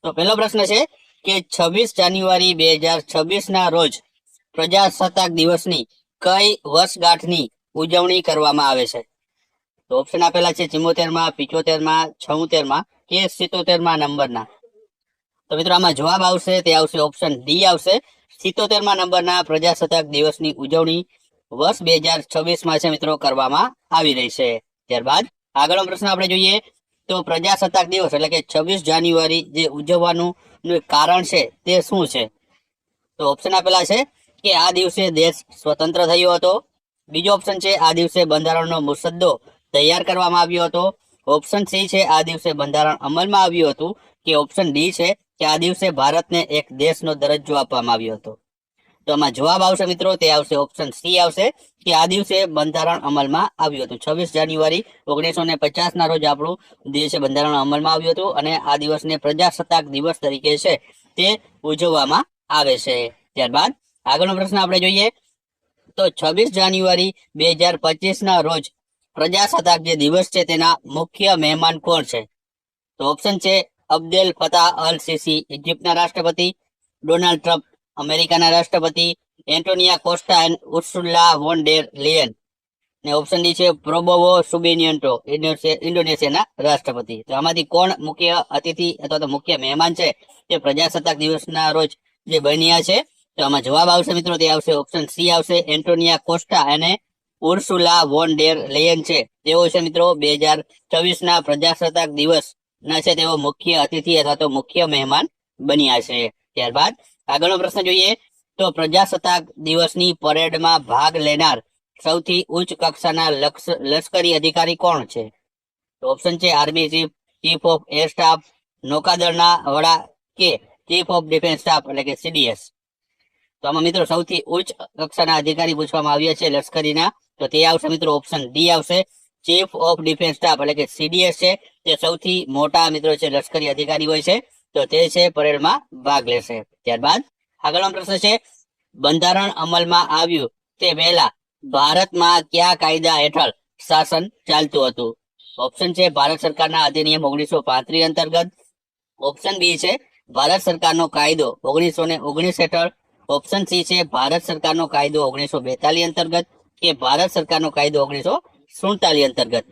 તો પહેલો પ્રશ્ન છે કે 26 જાન્યુઆરી 2026 ના રોજ પ્રજાસત્તાક દિવસની કઈ વર્ષગાંઠની ઉજવણી કરવામાં આવે છે? તો ઓપ્શન આપેલા છે 74માં, 75માં, 76માં કે 77માં નંબરના. તો મિત્રો આમાં જવાબ આવશે તે આવશે ઓપ્શન ડી આવશે. 77માં નંબરના પ્રજાસત્તાક દિવસની ઉજવણી વર્ષ 2026માં છે મિત્રો કરવામાં આવી રહી છે. ત્યારબાદ આગળનો પ્રશ્ન આપણે જોઈએ તો પ્રજાસત્તાક દિવસ એટલે કે 26 જાન્યુઆરી જે ઉજવવાનું કારણ છે તે શું છે? તો ઓપ્શન આપેલા છે કે આ દિવસે દેશ સ્વતંત્ર થયો હતો. બીજો ઓપ્શન છે આ દિવસે બંધારણનો મુસદ્દો તૈયાર કરવામાં આવ્યો હતો. ઓપ્શન સી છે આ દિવસે બંધારણ અમલમાં આવ્યું હતું. કે ઓપ્શન ડી છે કે આ દિવસે ભારતને એક દેશનો દરજ્જો આપવામાં આવ્યો હતો. તો આમાં જવાબ આવશે મિત્રો તે આવશે ઓપ્શન સી આવશે કે આ દિવસે બંધારણ અમલમાં આવ્યું હતું. 26 જાન્યુઆરી 1950 ના રોજ આપણું દેશ બંધારણ અમલમાં આવ્યું હતું અને આ દિવસને પ્રજાસત્તાક દિવસ તરીકે છે તે ઉજવવામાં આવે છે. ત્યારબાદ આગળનો પ્રશ્ન આપણે જોઈએ તો 26 જાન્યુઆરી 2025 ના રોજ પ્રજાસત્તાક જે દિવસ છે તેના મુખ્ય મહેમાન કોણ છે? તો ઓપ્શન છે અબ્દેલ ફતાહ અલ સીસી ઇજિપ્તના રાષ્ટ્રપતિ, ડોનાલ્ડ ટ્રમ્પ અમેરિકાના રાષ્ટ્રપતિ, એન્ટોનિયા કોસ્ટા એન્ડ ઉર્સુલા વોન ડેર લેયન ને ઓપ્શન ડી છે પ્રોબોવો સુબિનિયન્ટો ઇન્ડોનેશિયાના રાષ્ટ્રપતિ. તો આમાંથી કોણ મુખ્ય અતિથિ અથવા તો મુખ્ય મહેમાન છે તે પ્રજાસત્તાક દિવસના રોજ જે બન્યા છે? તો આમાં જવાબ આવશે મિત્રો તે આવશે ઓપ્શન સી આવશે એન્ટોનિયા કોસ્ટા અને ઉર્સુલા વોન ડેર લેયન છે તેઓ છે મિત્રો 2024ના પ્રજાસત્તાક દિવસ ના છે તેઓ મુખ્ય અતિથિ અથવા તો મુખ્ય મહેમાન બન્યા છે. ત્યારબાદ આગળનો પ્રશ્ન જોઈએ તો પ્રજાસત્તાક દિવસની પરેડમાં ભાગ લેનાર સૌથી ઉચ્ચ કક્ષાના લશ્કરી અધિકારી કોણ છે? તો ઓપ્શન છે army chief, chief of air staff, નૌકાદળના વડા કે ચીફ ઓફ ડિફેન્સ સ્ટાફ એટલે કે સીડીએસ. તો આમાં મિત્રો સૌથી ઉચ્ચ કક્ષાના અધિકારી પૂછવામાં આવ્યા છે લશ્કરીના. તો તે આવશે મિત્રો ઓપ્શન ડી આવશે ચીફ ઓફ ડિફેન્સ સ્ટાફ એટલે કે સીડીએસ છે તે સૌથી મોટા મિત્રો છે લશ્કરી અધિકારી હોય છે. તો તે છે પરેડમાં ભાગ લેશે. ત્યારબાદ આગળનો પ્રશ્ન છે બંધારણ અમલમાં આવ્યું તે પહેલા ભારતમાં કયા કાયદા હેઠળ શાસન ચાલતું હતું? ઓપ્શન છે ભારત સરકારના અધિનિયમ 1935 અંતર્ગત. ઓપ્શન બી છે ભારત સરકારનો કાયદો 1919 હેઠળ. ઓપ્શન સી છે ભારત સરકારનો કાયદો 1942 અંતર્ગત કે ભારત સરકારનો કાયદો 1947 અંતર્ગત.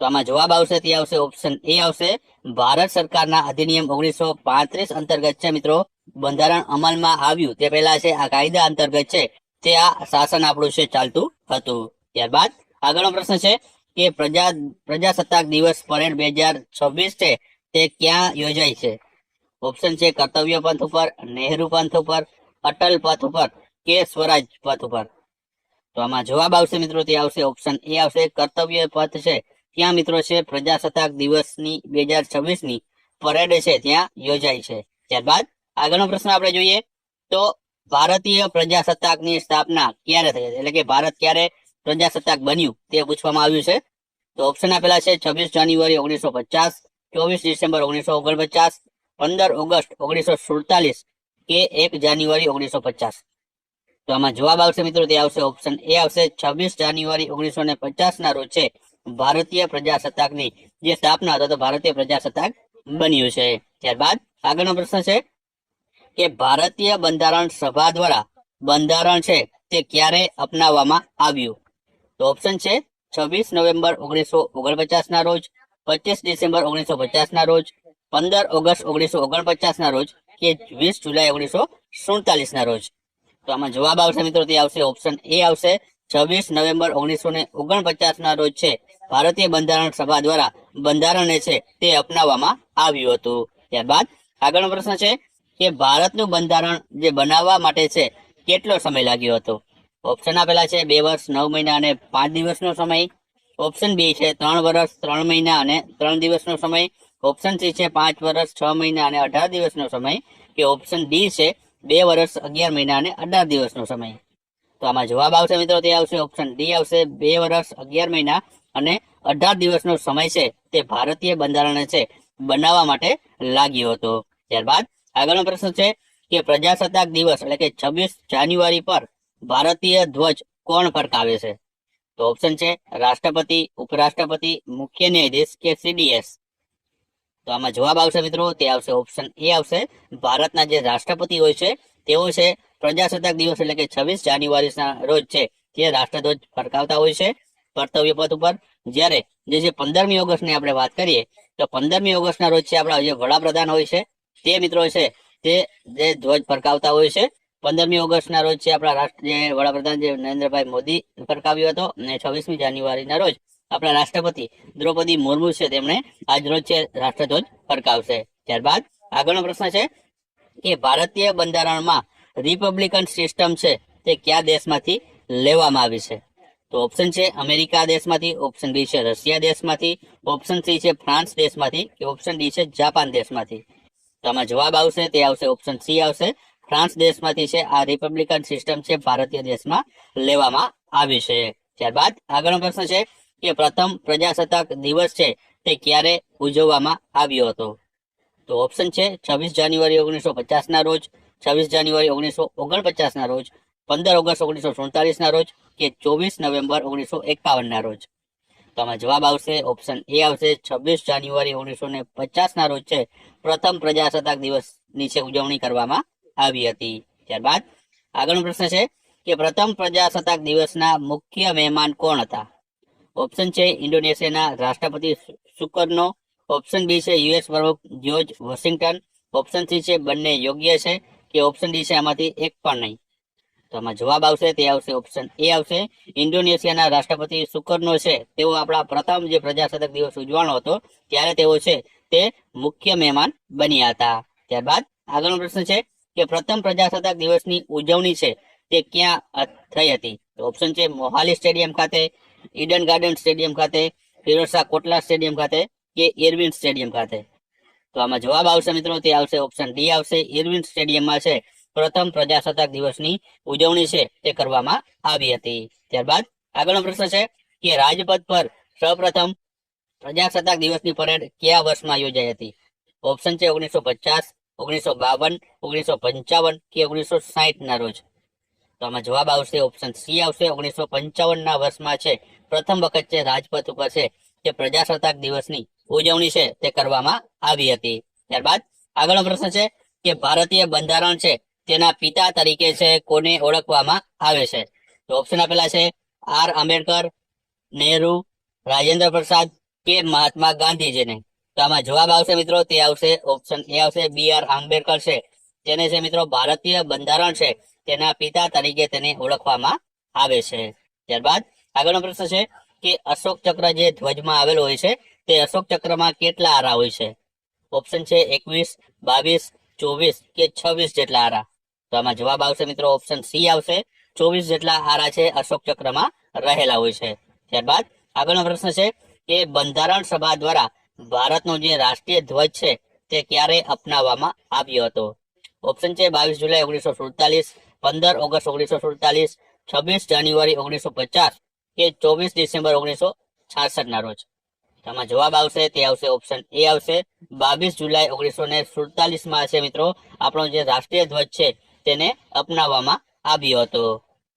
તો આમાં જવાબ આવશે તે આવશે ઓપ્શન એ આવશે ભારત સરકારના અધિનિયમ 1935 અંતર્ગત છે મિત્રો બંધારણ અમલમાં આવ્યું તે પહેલા છે આ કાયદા અંતર્ગત છે તે આ શાસન આપણું છે ચાલતું હતું. ત્યારબાદ આગળનો પ્રશ્ન છે કે પ્રજાસત્તાક દિવસ પરેડ 2026 છે તે ક્યાં યોજાય છે? ઓપ્શન છે કર્તવ્ય પથ ઉપર, નહેરુ પથ ઉપર, અટલ પથ ઉપર કે સ્વરાજ પથ ઉપર. તો આમાં જવાબ આવશે મિત્રો તે આવશે ઓપ્શન એ આવશે કર્તવ્ય પથ છે ત્યાં મિત્રો છે પ્રજાસત્તાક દિવસની 2026ની પરેડ છે ત્યાં યોજાય છે. ત્યારબાદ આગળનો પ્રશ્ન આપણે જોઈએ તો ભારતીય પ્રજાસત્તાકની સ્થાપના ક્યારે થઈ એટલે કે ભારત ક્યારે પ્રજાસત્તાક બન્યું તે પૂછવામાં આવ્યું છે. તો ઓપ્શન આપેલા છે 26 જાન્યુઆરી 1950, 24 ડિસેમ્બર 1949, 15 ઓગસ્ટ 1947 કે 1 જાન્યુઆરી 1950. તો આમાં જવાબ આવશે મિત્રો તે આવશે ઓપ્શન એ આવશે 26 જાન્યુઆરી 1950 ના રોજ છે ભારતીય પ્રજાસત્તાકની જે સ્થાપના અથવા તો ભારતીય પ્રજાસત્તાક બન્યું છે. ત્યારબાદ આગળનો પ્રશ્ન છે કે ભારતીય બંધારણ સભા દ્વારા બંધારણ છે તે ક્યારે અપનાવવામાં આવ્યું? તો ઓપ્શન છે 26 નવેમ્બર 1949 ના રોજ, 25 ડિસેમ્બર 1950 ના રોજ, 15 ઓગસ્ટ 1949 ના રોજ કે 20 જુલાઈ 1947 ના રોજ. તો આમાં જવાબ આવશે મિત્રો તે આવશે ઓપ્શન એ આવશે 26 નવેમ્બર 1949 ના રોજ છે ભારતીય બંધારણ સભા દ્વારા બંધારણ છે તે અપનાવવામાં આવ્યું હતું. ત્યારબાદ આગળનો પ્રશ્ન છે કે ભારતનું બંધારણ જે બનાવવા માટે છે કેટલો સમય લાગ્યો હતો? ઓપ્શન આપેલા છે 2 વર્ષ 9 મહિના અને 5 દિવસનો સમય. ઓપ્શન બી છે 3 વર્ષ 3 મહિના અને 3 દિવસનો સમય. ઓપ્શન સી છે 5 વર્ષ 6 મહિના અને 18 દિવસનો સમય કે ઓપ્શન ડી છે 2 વર્ષ 11 મહિના અને 18 દિવસનો સમય. તો આમાં જવાબ આવશે મિત્રો તે આવશે ઓપ્શન ડી આવશે 2 વર્ષ 11 મહિના અને 18 દિવસનો સમય છે તે ભારતીય બંધારણ છે બનાવવા માટે લાગ્યો હતો. ત્યારબાદ આગળનો પ્રશ્ન છે કે પ્રજાસત્તાક દિવસ એટલે કે 26 જાન્યુઆરી પર ભારતીય ધ્વજ કોણ ફરકાવે છે? તો ઓપ્શન છે રાષ્ટ્રપતિ, ઉપરાષ્ટ્રપતિ, મુખ્ય ન્યાયાધીશ કે સીડીએસ. તો તો આમાં જવાબ આવશે મિત્રો તે આવશે ઓપ્શન એ આવશે. ભારતના જે રાષ્ટ્રપતિ હોય છે તેઓ છે પ્રજાસત્તાક દિવસ એટલે કે 26 જાન્યુઆરીના રોજ છે તે રાષ્ટ્રધ્વજ ફરકાવતા હોય છે કર્તવ્ય પથ ઉપર. જ્યારે જે 15મી ઓગસ્ટની આપણે વાત કરીએ તો 15મી ઓગસ્ટના રોજ છે આપણા જે વડાપ્રધાન હોય છે તે મિત્રો છે તે જે ધ્વજ ફરકાવતા હોય છે. 15મી ઓગસ્ટના રોજ છે આપણા જે વડાપ્રધાન જે નરેન્દ્રભાઈ મોદી ફરકાવ્યો હતો અને 26મી જાન્યુઆરીના રોજ આપણા રાષ્ટ્રપતિ દ્રૌપદી મુર્મુ છે તેમણે આજ રોજ છે રાષ્ટ્રધ્વજ ફરકાવશે. ત્યારબાદ આગળનો પ્રશ્ન છે કે ભારતીય બંધારણમાં રિપબ્લિકન સિસ્ટમ છે તે કયા દેશમાંથી લેવામાં આવી છે? તો ઓપ્શન છે અમેરિકા દેશમાંથી, ઓપ્શન બી છે રશિયા દેશમાંથી, ઓપ્શન સી છે ફ્રાન્સ દેશમાંથી કે ઓપ્શન ડી છે જાપાન દેશમાંથી. તો આમાં જવાબ આવશે તે આવશે ઓપ્શન સી આવશે. ફ્રાન્સ દેશમાંથી છે આ રિપબ્લિકન સિસ્ટમ છે ભારતીય દેશમાં લેવામાં આવી છે. ત્યારબાદ આગળનો પ્રશ્ન છે કે પ્રથમ પ્રજાસત્તાક દિવસ છે તે ક્યારે ઉજવવામાં આવ્યો હતો? તો ઓપ્શન છે 26 જાન્યુઆરી 1950 ના રોજ, 26 જાન્યુઆરી 1949 ના રોજ, 15 ઓગસ્ટ 1947 ના રોજ કે 24 નવેમ્બર 1951 ના રોજ. તો આમાં જવાબ આવશે ઓપ્શન એ આવશે. 26 જાન્યુઆરી 1950 ના રોજ છે પ્રથમ પ્રજાસત્તાક દિવસની છે ઉજવણી કરવામાં આવી હતી. ત્યારબાદ આગળનો પ્રશ્ન છે કે પ્રથમ પ્રજાસત્તાક દિવસના મુખ્ય મહેમાન કોણ હતા? ઓપ્શન છે ઇન્ડોનેશિયાના રાષ્ટ્રપતિ સુકર્નો, ઓપ્શન બી છે યુએસ પ્રમુખ જ્યોર્જ વોશિંગ્ટન, ઓપ્શન સી છે બંને યોગ્ય છે કે ઓપ્શન ડી છે આમાંથી એક પણ નહીં. તો આમાં જવાબ આવશે તે આવશે ઓપ્શન એ આવશે. ઇન્ડોનેશિયાના રાષ્ટ્રપતિ સુકર્નો છે તેઓ આપણા પ્રથમ જે પ્રજાસત્તાક દિવસ ઉજવવાનો હતો ત્યારે તેઓ છે તે મુખ્ય મહેમાન બન્યા હતા. ત્યારબાદ આગળનો પ્રશ્ન છે કે પ્રથમ પ્રજાસત્તાક દિવસની ઉજવણી છે તે ક્યાં થઈ હતી? તો ઓપ્શન છે મોહાલી સ્ટેડિયમ ખાતે, ઈડન ગાર્ડન સ્ટેડિયમ ખાતે, ફિરોઝશાહ કોટલા સ્ટેડિયમ ખાતે કે ઇરવિન સ્ટેડિયમ ખાતે. તો આમાં જવાબ આવશે મિત્રો તે આવશે ઓપ્શન ડી આવશે. ઇરવિન સ્ટેડિયમમાં છે પ્રથમ પ્રજાસત્તાક દિવસની ઉજવણી છે તે કરવામાં આવી હતી. ત્યારબાદ આગળનો પ્રશ્ન છે કે રાજપથ પર સૌપ્રથમ પ્રજાસત્તાક દિવસની પરેડ કયા વર્ષમાં યોજાઈ હતી? ઓપ્શન છે 1950, 1952, 1955 કે 1960 ના રોજ. તો આમાં જવાબ આવશે ઓપ્શન સી આવશે. 1955 ના વર્ષમાં છે પ્રથમ વખત છે રાજપથ ઉપર છે તે પ્રજાસત્તાક દિવસની ઉજવણી છે તે કરવામાં આવી હતી. ત્યારબાદ આગળનો પ્રશ્ન છે કે ભારતીય બંધારણ છે તેના પિતા તરીકે છે કોને ઓળખવામાં આવે છે? તો ઓપ્શન આપેલા છે આર આંબેડકર, નહેરુ, રાજેન્દ્ર પ્રસાદ કે મહાત્મા ગાંધીજીને. તો આમાં જવાબ આવશે મિત્રો તે આવશે ઓપ્શન એ આવશે. બી આર આંબેડકર છે તેને છે મિત્રો ભારતીય બંધારણ છે તેના પિતા તરીકે તેને ઓળખવામાં આવે છે. ત્યારબાદ આગળનો પ્રશ્ન છે કે અશોક ચક્ર જે ધ્વજમાં આવેલો હોય છે તે અશોક ચક્રમાં કેટલા આરા હોય છે? ઓપ્શન છે 21, 22, 24 કે 26 જેટલા આરા. તો આમાં જવાબ આવશે મિત્રો ઓપ્શન સી આવશે. 24 જેટલા આરા છે અશોક ચક્રમાં રહેલા હોય છે. ત્યારબાદ આગળનો પ્રશ્ન છે કે બંધારણ સભા દ્વારા ભારતનો જે રાષ્ટ્રીય ધ્વજ છે તે ક્યારે અપનાવવામાં આવ્યો હતો? ઓપ્શન છે 22 જુલાઈ 1947, 15 ઓગસ્ટ 1947, 26 જાન્યુઆરી 1950 કે 24 ડિસેમ્બર 1966 ના રોજ. આમાં જવાબ આવશે તે આવશે ઓપ્શન એ આવશે. 22 જુલાઈ 1947 માં છે મિત્રો આપણો જે રાષ્ટ્રીય ધ્વજ છે તેને અપનાવવામાં આવ્યો હતો.